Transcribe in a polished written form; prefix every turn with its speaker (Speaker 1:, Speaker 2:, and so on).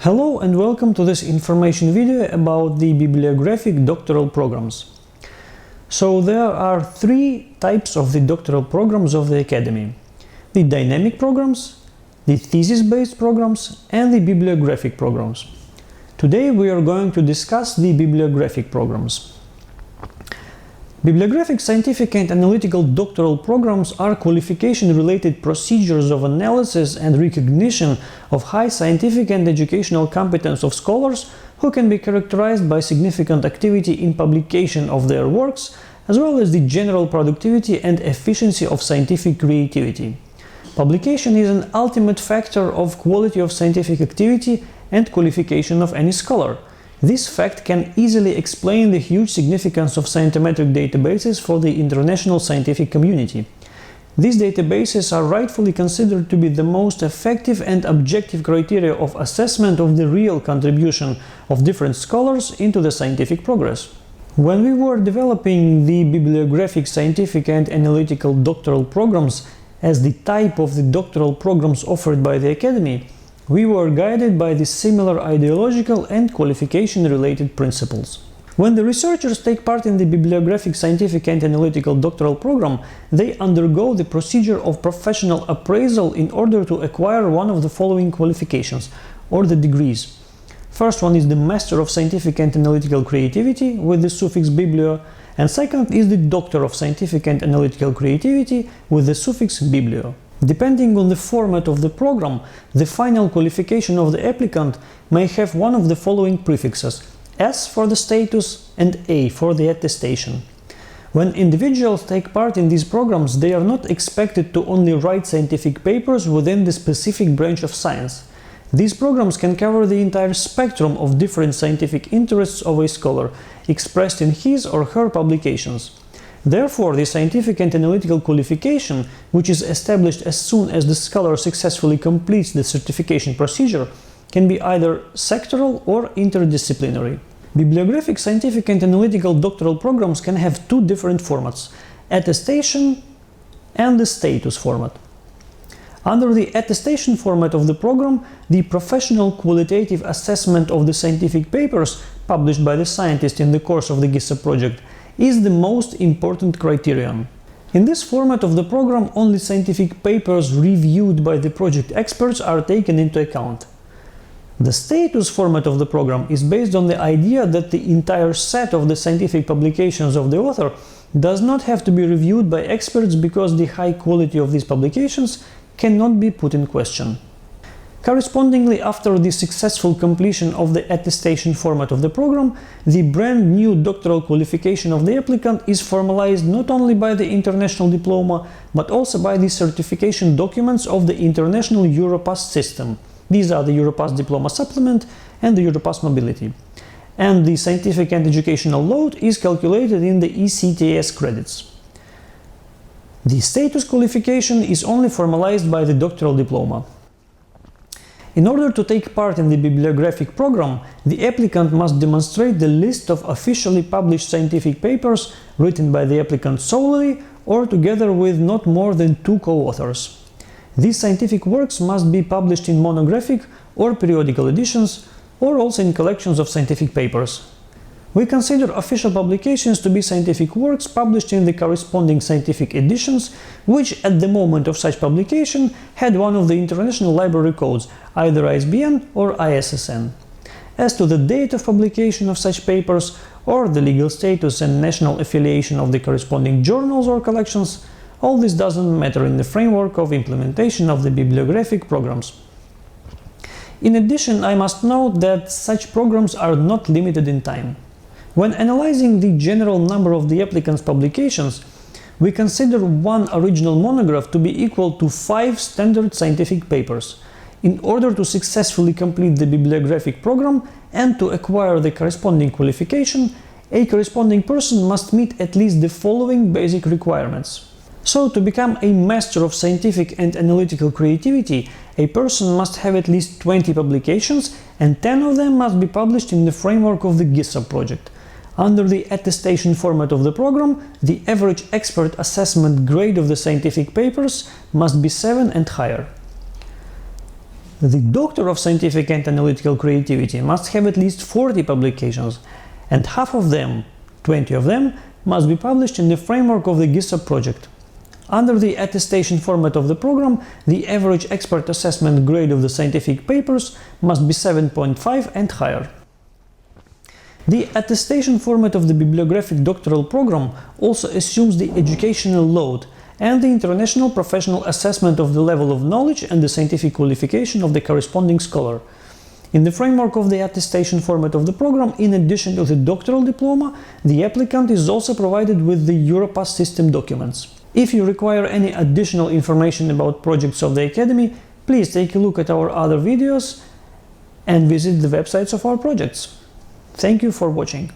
Speaker 1: Hello and welcome to this information video about the bibliographic doctoral programs. So there are three types of the doctoral programs of the Academy: the dynamic programs, the thesis-based programs, and the bibliographic programs. Today we are going to discuss the bibliographic programs. Bibliographic scientific and analytical doctoral programs are qualification-related procedures of analysis and recognition of high scientific and educational competence of scholars who can be characterized by significant activity in publication of their works, as well as the general productivity and efficiency of scientific creativity. Publication is an ultimate factor of quality of scientific activity and qualification of any scholar. This fact can easily explain the huge significance of scientometric databases for the international scientific community. These databases are rightfully considered to be the most effective and objective criteria of assessment of the real contribution of different scholars into the scientific progress. When we were developing the bibliographic scientific and analytical doctoral programs as the type of the doctoral programs offered by the Academy, we were guided by the similar ideological and qualification-related principles. When the researchers take part in the bibliographic scientific and analytical doctoral program, they undergo the procedure of professional appraisal in order to acquire one of the following qualifications, or the degrees. First one is the Master of Scientific and Analytical Creativity with the suffix biblio, and second is the Doctor of Scientific and Analytical Creativity with the suffix biblio. Depending on the format of the program, the final qualification of the applicant may have one of the following prefixes: S for the status and A for the attestation. When individuals take part in these programs, they are not expected to only write scientific papers within the specific branch of science. These programs can cover the entire spectrum of different scientific interests of a scholar, expressed in his or her publications. Therefore, the scientific and analytical qualification, which is established as soon as the scholar successfully completes the certification procedure, can be either sectoral or interdisciplinary. Bibliographic scientific and analytical doctoral programs can have two different formats: attestation and the status format. Under the attestation format of the program, the professional qualitative assessment of the scientific papers published by the scientist in the course of the GISA project is the most important criterion. In this format of the program, only scientific papers reviewed by the project experts are taken into account. The status format of the program is based on the idea that the entire set of the scientific publications of the author does not have to be reviewed by experts because the high quality of these publications cannot be put in question. Correspondingly, after the successful completion of the attestation format of the program, the brand new doctoral qualification of the applicant is formalized not only by the international diploma, but also by the certification documents of the international Europass system. These are the Europass Diploma Supplement and the Europass Mobility. And the scientific and educational load is calculated in the ECTS credits. The status qualification is only formalized by the doctoral diploma. In order to take part in the bibliographic program, the applicant must demonstrate the list of officially published scientific papers written by the applicant solely or together with not more than 2 co-authors. These scientific works must be published in monographic or periodical editions, or also in collections of scientific papers. We consider official publications to be scientific works published in the corresponding scientific editions, which at the moment of such publication had one of the international library codes, either ISBN or ISSN. As to the date of publication of such papers, or the legal status and national affiliation of the corresponding journals or collections, all this doesn't matter in the framework of implementation of the bibliographic programs. In addition, I must note that such programs are not limited in time. When analyzing the general number of the applicant's publications, we consider one original monograph to be equal to 5 standard scientific papers. In order to successfully complete the bibliographic program and to acquire the corresponding qualification, a corresponding person must meet at least the following basic requirements. So, to become a master of scientific and analytical creativity, a person must have at least 20 publications, and 10 of them must be published in the framework of the GISA project. Under the attestation format of the program, the average expert assessment grade of the scientific papers must be 7 and higher. The Doctor of Scientific and Analytical Creativity must have at least 40 publications, and half of them, 20 of them, must be published in the framework of the GISA project. Under the attestation format of the program, the average expert assessment grade of the scientific papers must be 7.5 and higher. The attestation format of the bibliographic doctoral program also assumes the educational load and the international professional assessment of the level of knowledge and the scientific qualification of the corresponding scholar. In the framework of the attestation format of the program, in addition to the doctoral diploma, the applicant is also provided with the Europass system documents. If you require any additional information about projects of the Academy, please take a look at our other videos and visit the websites of our projects. Thank you for watching.